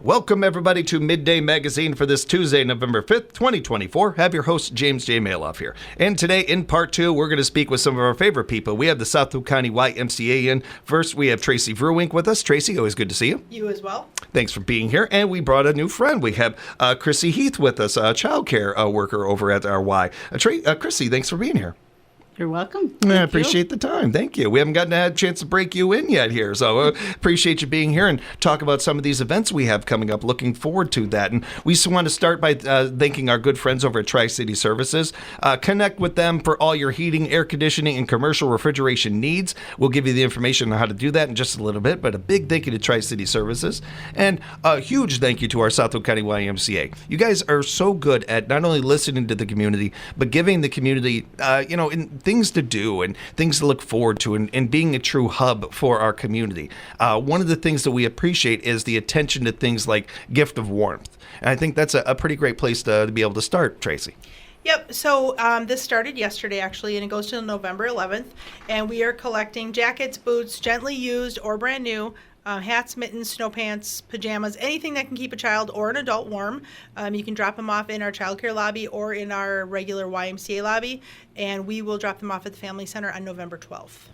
Welcome, everybody, to Midday Magazine for this Tuesday, November 5th, 2024. Have your host, James J. Malouf here. And today, in part two, we're going to speak with some of our favorite people. We have the Southwood County Ymca in. First, we have Tracy Vruwink with us. Tracy, always good to see you. You as well. Thanks for being here. And we brought a new friend. We have Crissy Heath with us, a child care worker over at our Y. Crissy, thanks for being here. You're welcome. I appreciate the time. Thank you. We haven't gotten a chance to break you in yet here, so appreciate you being here and talk about some of these events we have coming up. Looking forward to that. And we just want to start by thanking our good friends over at Tri-City Services. Connect with them for all your heating, air conditioning, and commercial refrigeration needs. We'll give you the information on how to do that in just a little bit, but a big thank you to Tri-City Services. And a huge thank you to our Southwood County Ymca. You guys are so good at not only listening to the community, but giving the community, things to do and things to look forward to and being a true hub for our community. One of the things that we appreciate is the attention to things like gift of warmth. And I think that's a pretty great place to be able to start, Tracy. Yep. So this started yesterday, actually, and it goes to November 11th. And we are collecting jackets, boots, gently used or brand new, hats, mittens, snow pants, pajamas, anything that can keep a child or an adult warm. You can drop them off in our childcare lobby or in our regular YMCA lobby, and we will drop them off at the Family Center on November 12th.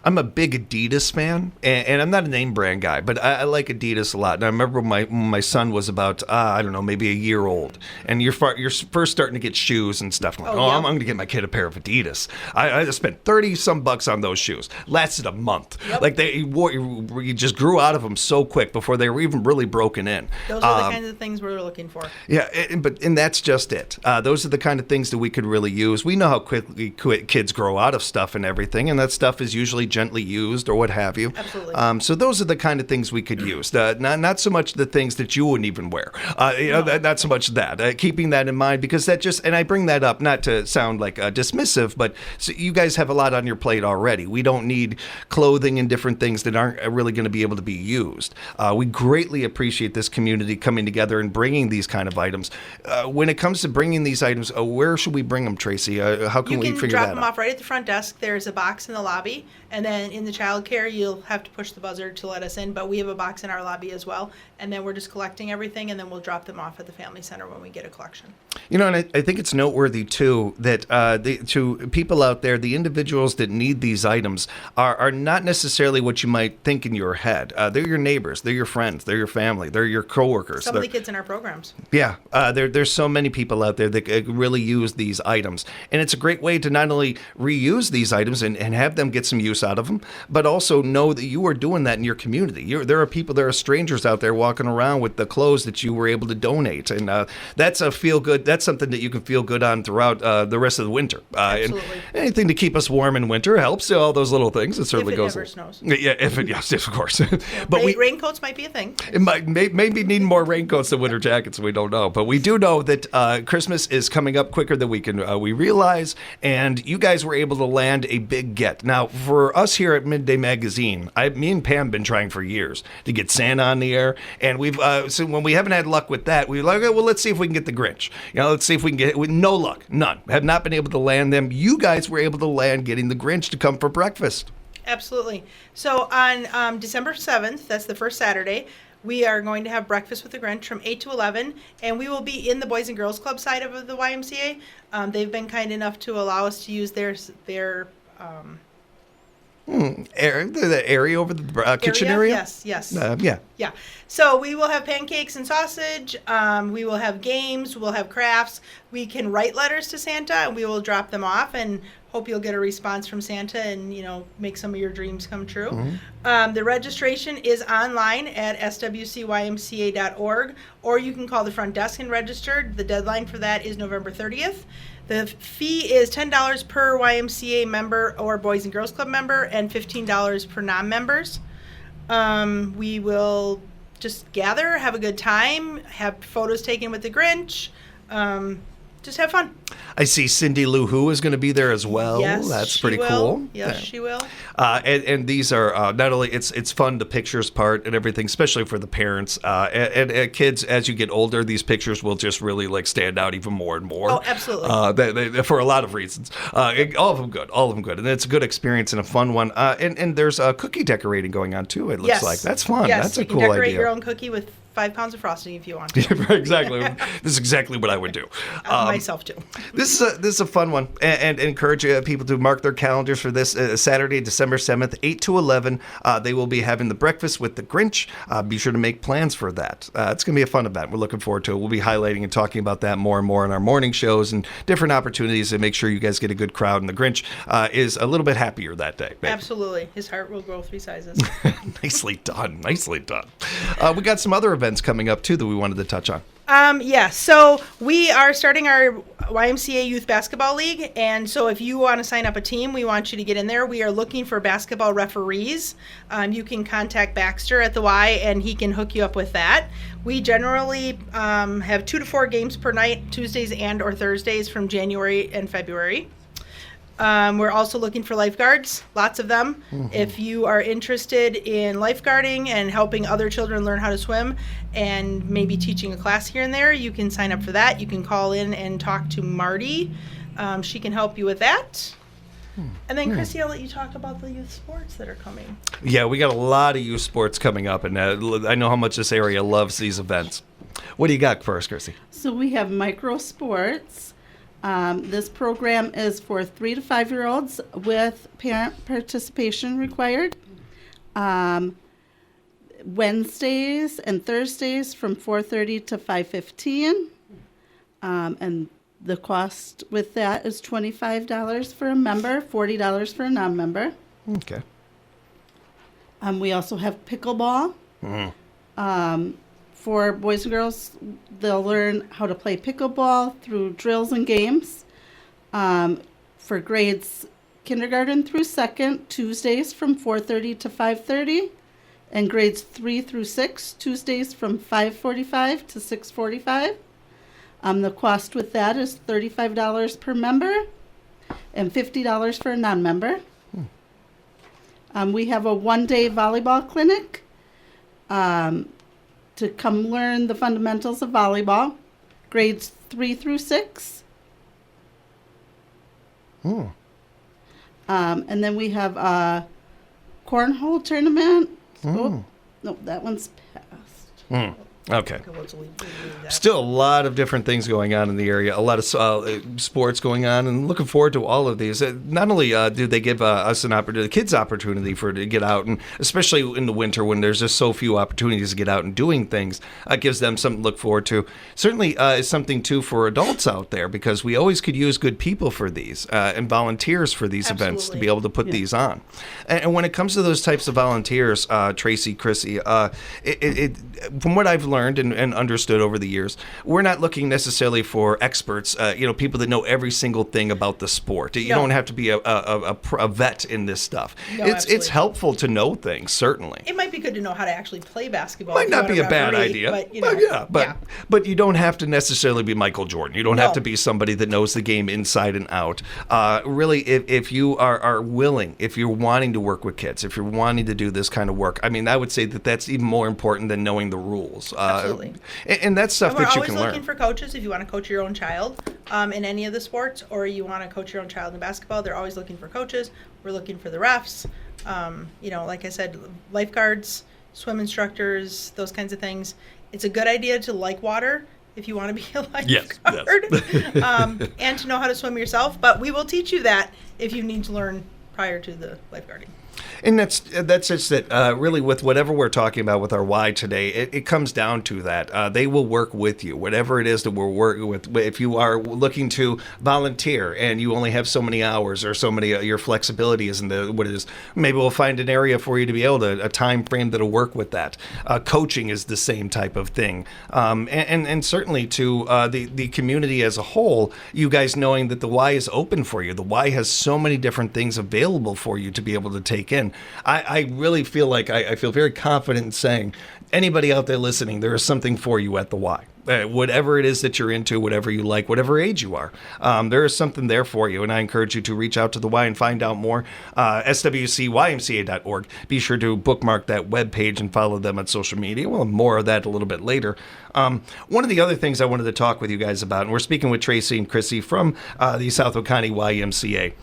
I'm a big Adidas fan, and I'm not a name brand guy, but I like Adidas a lot. And I remember when my son was about, maybe a year old, and you're first starting to get shoes and stuff. I'm like, I'm going to get my kid a pair of Adidas. I spent $30-some on those shoes. Lasted a month. Yep. Like you just grew out of them so quick before they were even really broken in. Those are the kinds of things we're looking for. Yeah, and that's just it. Those are the kind of things that we could really use. We know how quickly kids grow out of stuff and everything, and that stuff is usually gently used or what have you. Absolutely. So those are the kind of things we could use. Not so much the things that you wouldn't even wear. Not so much that. Keeping that in mind, because that just, and I bring that up not to sound like dismissive, but so you guys have a lot on your plate already. We don't need clothing and different things that aren't really going to be able to be used. We greatly appreciate this community coming together and bringing these kind of items. When it comes to bringing these items, where should we bring them, Tracy? How can we figure that out? You can drop them off right at the front desk. There's a box in the lobby, and then in the child care, you'll have to push the buzzer to let us in, but we have a box in our lobby as well, and then we're just collecting everything, and then we'll drop them off at the Family Center when we get a collection. And I think it's noteworthy, too, that to people out there, the individuals that need these items are not necessarily what you might think in your head. They're your neighbors, they're your friends, they're your family, they're your coworkers. Some of the kids in our programs. Yeah, there's so many people out there that really use these items. And it's a great way to not only reuse these items and have them get some use out of them, but also know that you are doing that in your community. There are strangers out there walking around with the clothes that you were able to donate. And that's a feel-good, that's something that you can feel good on throughout the rest of the winter. Absolutely. And anything to keep us warm in winter helps. All those little things. It certainly goes. If it never snows. Yeah, yes, of course. Yeah, But raincoats might be a thing. It might maybe need more raincoats than winter jackets. We don't know, but we do know that Christmas is coming up quicker than we realize, and you guys were able to land a big get. Now, for us here at Midday Magazine, me and Pam have been trying for years to get Santa on the air, and we've so when we haven't had luck with that, we're like, well, let's see if we can get the Grinch. Let's see if we can get with no luck, none. Have not been able to land them. You guys were able to land getting the Grinch to come for breakfast. Absolutely. So on December 7th, that's the first Saturday, we are going to have breakfast with the Grinch from 8 to 11, and we will be in the Boys and Girls Club side of the YMCA. They've been kind enough to allow us to use their the area over the kitchen area? Yes. Yeah. So we will have pancakes and sausage. We will have games. We'll have crafts. We can write letters to Santa, and we will drop them off, and hope you'll get a response from Santa and, make some of your dreams come true. Mm-hmm. The registration is online at swcymca.org, or you can call the front desk and register. The deadline for that is November 30th. The fee is $10 per YMCA member or Boys and Girls Club member, and $15 per non-members. We will just gather, have a good time, have photos taken with the Grinch, just have fun. I see Cindy Lou Who is going to be there as well. Yes, that's she pretty will. cool. Yes, she will. And these are not only it's fun, the pictures part and everything, especially for the parents and kids. As you get older, these pictures will just really stand out even more and more. Oh, absolutely. They, for a lot of reasons. All of them good, and it's a good experience and a fun one. And there's cookie decorating going on too. It looks like that's fun. Yes, that's a you cool can decorate idea. your own cookie with 5 pounds of frosting if you want. Exactly. This is exactly what I would do. Myself too. This is a fun one, and encourage people to mark their calendars for this Saturday, December 7th, 8 to 11. They will be having the breakfast with the Grinch. Be sure to make plans for that. It's going to be a fun event. We're looking forward to it. We'll be highlighting and talking about that more and more in our morning shows and different opportunities to make sure you guys get a good crowd. And the Grinch is a little bit happier that day. Maybe. Absolutely. His heart will grow 3 sizes. Nicely done. Nicely done. We got some other events coming up, too, that we wanted to touch on. So we are starting our YMCA Youth Basketball League, and so if you want to sign up a team, we want you to get in there. We are looking for basketball referees. You can contact Baxter at the Y, and he can hook you up with that. We generally have 2 to 4 games per night, Tuesdays and or Thursdays from January and February. We're also looking for lifeguards, lots of them. Mm-hmm. If you are interested in lifeguarding and helping other children learn how to swim and maybe teaching a class here and there, you can sign up for that. You can call in and talk to Marty. She can help you with that. And then, Crissy, I'll let you talk about the youth sports that are coming. Yeah, we got a lot of youth sports coming up, and I know how much this area loves these events. What do you got for us, Crissy? So we have micro sports. This program is for 3 to 5-year-olds with parent participation required. Wednesdays and Thursdays from 4:30 to 5:15. And the cost with that is $25 for a member, $40 for a non-member. Okay. We also have pickleball. For boys and girls, they'll learn how to play pickleball through drills and games. For grades kindergarten through 2nd, Tuesdays from 4:30 to 5:30. And grades 3 through 6, Tuesdays from 5:45 to 6:45. The cost with that is $35 per member and $50 for a non-member. We have a 1-day volleyball clinic. To come learn the fundamentals of volleyball, grades 3 through 6. And then we have a cornhole tournament. Oh, no, that one's passed. Okay. Still a lot of different things going on in the area, a lot of sports going on, and looking forward to all of these. Not only do they give us an opportunity, the kids opportunity to get out, and especially in the winter when there's just so few opportunities to get out and doing things, it gives them something to look forward to. Certainly is something, too, for adults out there, because we always could use good people for these and volunteers for these events to be able to put these on. And when it comes to those types of volunteers, Tracy, Crissy, from what I've learned and understood over the years, we're not looking necessarily for experts, people that know every single thing about the sport. You don't have to be a vet in this stuff. No, it's helpful to know things, certainly. It might be good to know how to actually play basketball. Might not be a bad idea. But you don't have to necessarily be Michael Jordan. You don't have to be somebody that knows the game inside and out. Really, if you are willing, if you're wanting to work with kids, if you're wanting to do this kind of work, I mean, I would say that's even more important than knowing the rules. Absolutely. And that's stuff that you can learn. We're always looking for coaches if you want to coach your own child in any of the sports, or you want to coach your own child in basketball. They're always looking for coaches. We're looking for the refs. Like I said, lifeguards, swim instructors, those kinds of things. It's a good idea to like water if you want to be a lifeguard, and to know how to swim yourself. But we will teach you that if you need to learn prior to the lifeguarding. And that's just it. Really, with whatever we're talking about with our why today, it comes down to that. They will work with you, whatever it is that we're working with. If you are looking to volunteer and you only have so many hours or so many, your flexibility isn't what it is. Maybe we'll find an area for you to be able to, a time frame that'll work with that. Coaching is the same type of thing. And certainly to the community as a whole, you guys knowing that the Y is open for you. The Y has so many different things available for you to be able to take in. I really feel like I feel very confident in saying, anybody out there listening, there is something for you at the Y. whatever it is that you're into, whatever you like, whatever age you are. There is something there for you, and I encourage you to reach out to the Y and find out more. swcymca.org. Be sure to bookmark that webpage and follow them on social media. We'll have more of that a little bit later. One of the other things I wanted to talk with you guys about, and we're speaking with Tracy and Crissy from the Southwold County YMCA.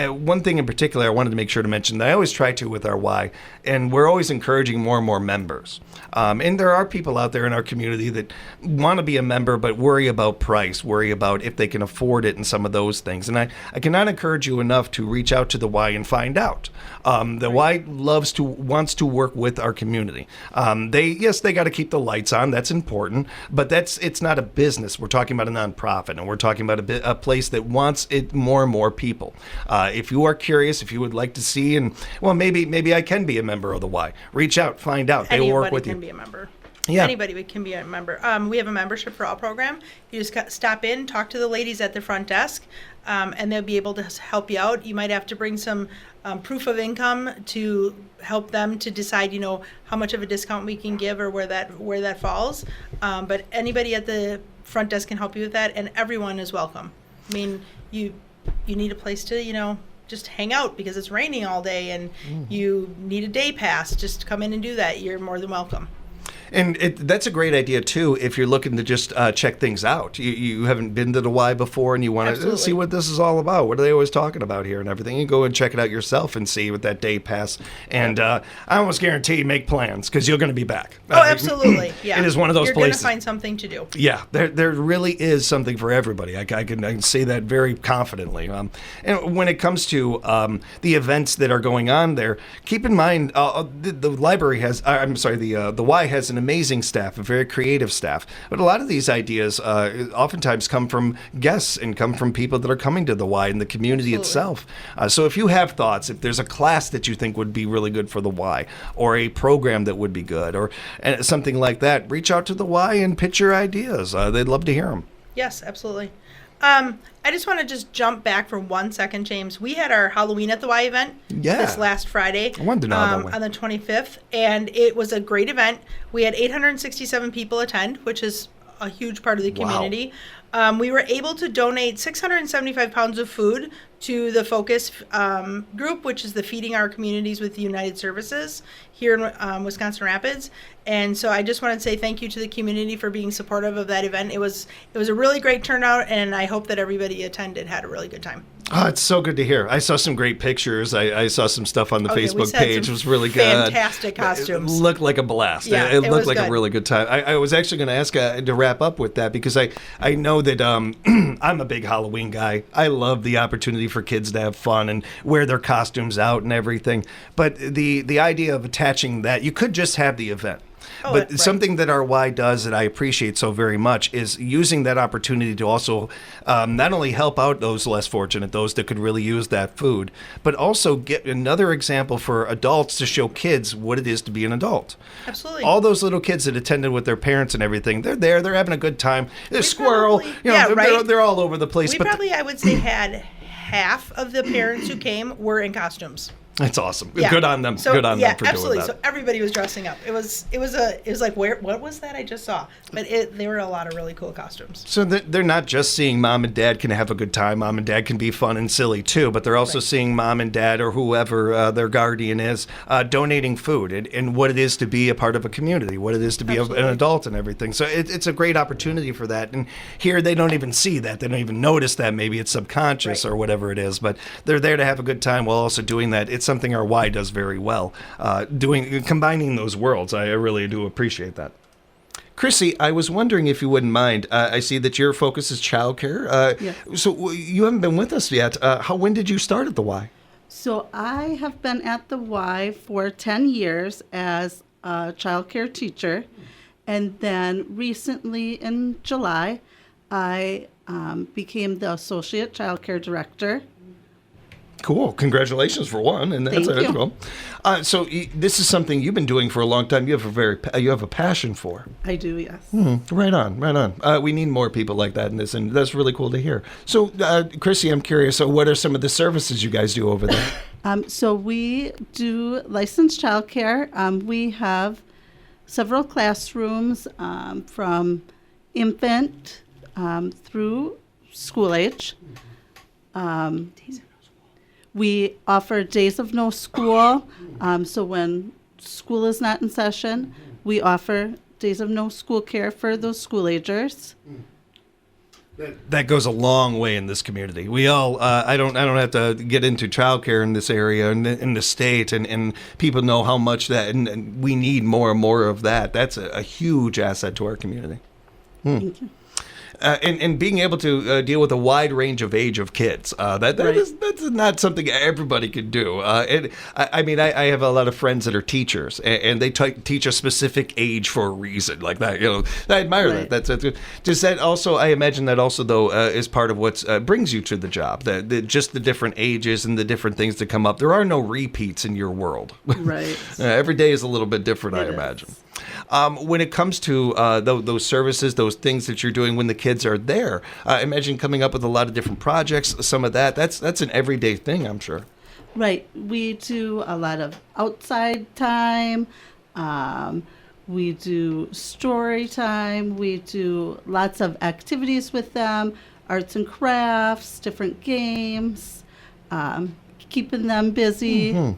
One thing in particular I wanted to make sure to mention that I always try to with our Y, and we're always encouraging more and more members. And there are people out there in our community that want to be a member but worry about price, worry about if they can afford it and some of those things. And I cannot encourage you enough to reach out to the Y and find out. The Y wants to work with our community. They got to keep the lights on. That's important, but it's not a business. We're talking about a nonprofit, and we're talking about a place that wants it more and more people. If you are curious, if you would like to see, and well, maybe I can be a member of the Y. Reach out, find out. They will work with you. Anybody can be a member. Yeah. Anybody can be a member. We have a membership for all program. You just stop in, talk to the ladies at the front desk, and they'll be able to help you out. You might have to bring some proof of income to help them to decide, how much of a discount we can give or where that falls. But anybody at the front desk can help you with that, and everyone is welcome. I mean, you need a place to, just hang out because it's raining all day, and you need a day pass. Just come in and do that. You're more than welcome. And that's a great idea, too, if you're looking to just check things out. You haven't been to the Y before and you want to see what this is all about. What are they always talking about here and everything? You go and check it out yourself and see with that day pass. And I almost guarantee you make plans because you're going to be back. Oh, absolutely. Yeah. It is one of those You're places. You're going to find something to do. Yeah, there really is something for everybody. I can say that very confidently. And when it comes to the events that are going on there, keep in mind the library has, the Y has an amazing staff, a very creative staff. But a lot of these ideas oftentimes come from guests and come from people that are coming to the Y and the community itself. So if you have thoughts, if there's a class that you think would be really good for the Y, or a program that would be good, or something like that, reach out to the Y and pitch your ideas. They'd love to hear them. Yes, absolutely. I just want to jump back for 1 second, James. We had our Halloween at the Y event this last Friday. I wanted to know how that went. On the 25th, and it was a great event. We had 867 people attend, which is a huge part of the community. Wow. We were able to donate 675 pounds of food to the Focus group, which is the Feeding Our Communities with United Services here in Wisconsin Rapids. And so I just want to say thank you to the community for being supportive of that event. It was a really great turnout, and I hope that everybody attended had a really good time. Oh, it's so good to hear. I saw some great pictures. I saw some stuff on the Facebook page. It was really good. Fantastic costumes. It looked like a blast. Yeah, it looked like good. a really good time. I was actually going to ask to wrap up with that because I know that I'm a big Halloween guy. I love the opportunity for kids to have fun and wear their costumes out and everything. But the idea of attaching that, you could just have the event. But right. Something that our Y does that I appreciate so very much is using that opportunity to also not only help out those less fortunate, those that could really use that food, but also get another example for adults to show kids what it is to be an adult. Absolutely. All those little kids that attended with their parents and everything, they're there, they're having a good time. There's squirrel, they're all over the place. I would say, had half of the parents who came were in costumes. That's awesome. Yeah. Good on them. So, Good on them for absolutely. doing that. So everybody was dressing up. It was like, what was that I just saw? But there were a lot of really cool costumes. So they're not just seeing mom and dad can have a good time. Mom and dad can be fun and silly too, but they're also seeing mom and dad or whoever their guardian is donating food and what it is to be a part of a community, what it is to be an adult and everything. So it's a great opportunity for that. And here they don't even see that. They don't even notice that. Maybe it's subconscious or whatever it is, but they're there to have a good time while also doing that. It's something our Y does very well, combining those worlds. I really do appreciate that. Crissy, I was wondering if you wouldn't mind. I see that your focus is childcare. Yes. So you haven't been with us yet. When did you start at the Y? So I have been at the Y for 10 years as a childcare teacher. And then recently in July, I became the associate childcare director. Cool. Congratulations for one. And that's cool. So this is something you've been doing for a long time. You have a passion for. I do, yes. Right on. We need more people like that in this, and that's really cool to hear. So, Crissy, I'm curious. So, what are some of the services you guys do over there? So we do licensed childcare. We have several classrooms from infant through school age. We offer days of no school. So when school is not in session, we offer days of no school care for those school agers. That goes a long way in this community. We all, I don't have to get into childcare in this area and in the state, and people know how much that, and we need more and more of that. That's a huge asset to our community. Thank you. And being able to deal with a wide range of age of kids, that's not something everybody can do. I mean, I have a lot of friends that are teachers, and they teach a specific age for a reason, like that. I admire that. That's good. Does that also? I imagine that also, though, is part of what brings you to the job. Just the different ages and the different things that come up. There are no repeats in your world. Right. Every day is a little bit different, I imagine. When it comes to those services, those things that you're doing when the kids are there, I imagine coming up with a lot of different projects, some of that's an everyday thing, I'm sure. Right. We do a lot of outside time. We do story time. We do lots of activities with them, arts and crafts, different games, keeping them busy.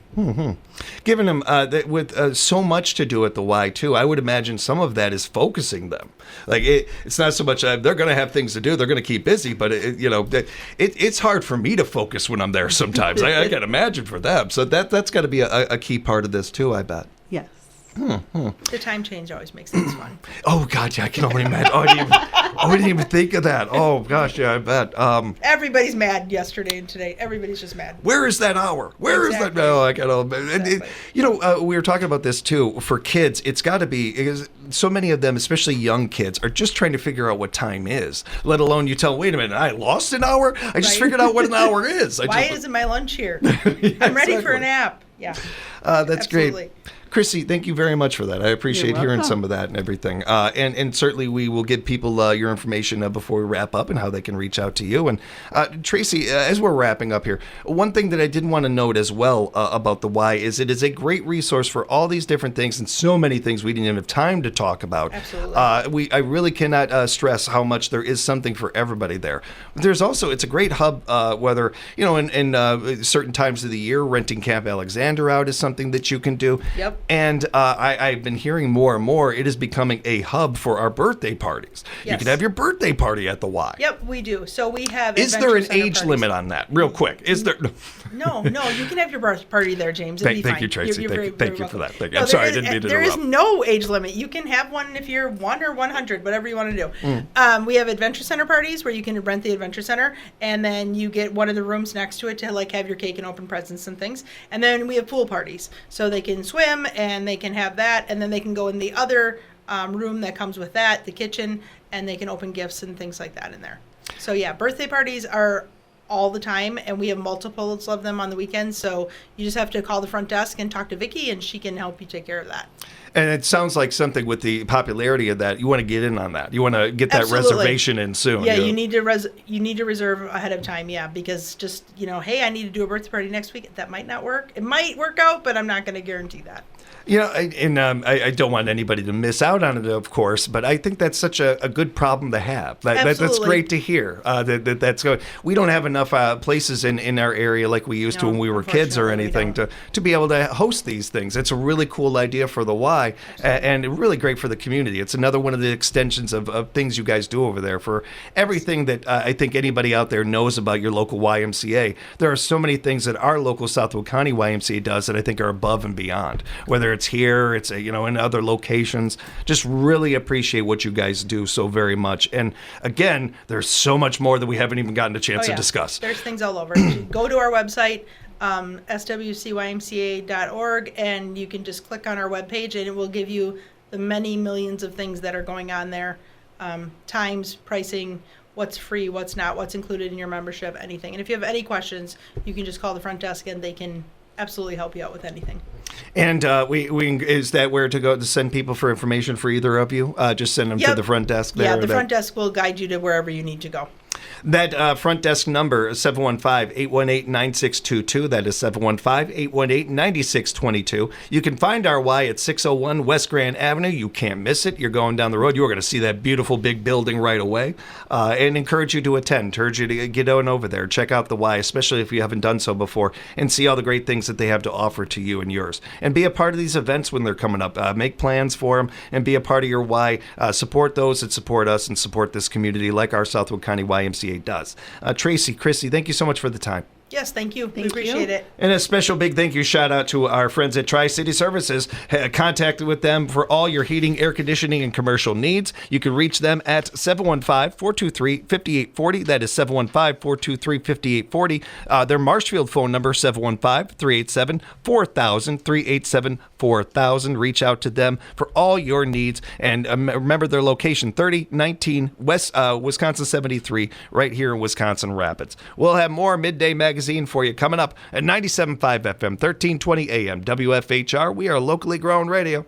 Giving them with so much to do at the Y too, I would imagine some of that is focusing them. Like it's not so much they're going to have things to do; they're going to keep busy. But it's hard for me to focus when I'm there sometimes. I can imagine for them. So that's got to be a key part of this too, I bet. Yes. The time change always makes things fun. Oh God, yeah, I can only imagine. I didn't even think of that. Oh gosh, yeah, I bet. Everybody's mad yesterday and today. Everybody's just mad. Where is that hour? Where is that? Oh, I got all. Exactly. We were talking about this too. For kids, it's got to be because so many of them, especially young kids, are just trying to figure out what time is. Let alone you tell, wait a minute, I lost an hour. I just figured out what an hour is. Why isn't my lunch here? I'm ready for a nap. Yeah. That's Absolutely. great. Crissy, thank you very much for that. I appreciate hearing some of that and everything. And certainly we will give people your information before we wrap up and how they can reach out to you. And Tracy, as we're wrapping up here, one thing that I did want to note as well about the Y is it is a great resource for all these different things and so many things we didn't even have time to talk about. Absolutely. I really cannot stress how much there is something for everybody there. There's also, it's a great hub, whether, in certain times of the year, renting Camp Alexander out is something that you can do. Yep. And I've been hearing more and more, it is becoming a hub for our birthday parties. Yes. You can have your birthday party at the Y. Yep, we do. So we have. Is there an Adventure age Center limit on that? Real quick. Is there? No, you can have your birthday party there, James. It'll be Thank fine. you, Tracy. You're Thank you for that. Thank you. No, I'm sorry, I didn't mean to There interrupt. is no age limit. You can have one if you're 1 or 100, whatever you want to do. We have Adventure Center parties where you can rent the Adventure Center, and then you get one of the rooms next to it to have your cake and open presents and things. And then we have pool parties, so they can swim and they can have that, and then they can go in the other room that comes with that, the kitchen, and they can open gifts and things like that in there. So yeah, birthday parties are all the time, and we have multiples of them on the weekends. So you just have to call the front desk and talk to Vicki, and she can help you take care of that. And it sounds like something with the popularity of that, you want to get in on that. You want to get that Absolutely. reservation in soon. Yeah, you need to reserve ahead of time. Yeah, because just hey, I need to do a birthday party next week. That might not work. It might work out, but I'm not going to guarantee that. I don't want anybody to miss out on it, of course, but I think that's such a good problem to have. That's great to hear. That's good. We don't have enough places in our area like we used to when we were kids or anything to be able to host these things. It's a really cool idea for the Y and really great for the community. It's another one of the extensions of things you guys do over there for everything that I think anybody out there knows about your local YMCA. There are so many things that our local Southwood County YMCA does that I think are above and beyond, whether it's here, it's in other locations. Just really appreciate what you guys do so very much. And again, there's so much more that we haven't even gotten a chance to discuss. There's things all over. Go to our website, swcymca.org, and you can just click on our webpage, and it will give you the many millions of things that are going on there. Times, pricing, what's free, what's not, what's included in your membership, anything. And if you have any questions, you can just call the front desk, and they can absolutely help you out with anything. And is that where to go to send people for information for either of you? Just send them to the front desk there? Yeah, the front desk will guide you to wherever you need to go. That front desk number is 715-818-9622. That is 715-818-9622. You can find our Y at 601 West Grand Avenue. You can't miss it. You're going down the road. You're going to see that beautiful big building right away. And encourage you to attend. Encourage you to get on over there. Check out the Y, especially if you haven't done so before, and see all the great things that they have to offer to you and yours. And be a part of these events when they're coming up. Make plans for them and be a part of your Y. Support those that support us and support this community like our Southwood County YMCA does. Tracy, Crissy, thank you so much for the time. Yes, thank you. We Thank appreciate you. it. And a special big thank you shout out to our friends at Tri-City Services. Contacted with them for all your heating, air conditioning, and commercial needs. You can reach them at 715-423-5840. That is 715-423-5840. Their Marshfield phone number, 715-387-4000, 387-4000. Reach out to them for all your needs. And remember their location, 3019 West Wisconsin 73, right here in Wisconsin Rapids. We'll have more Midday Magazine for you coming up at 97.5 FM, 1320 AM, WFHR. We are locally grown radio.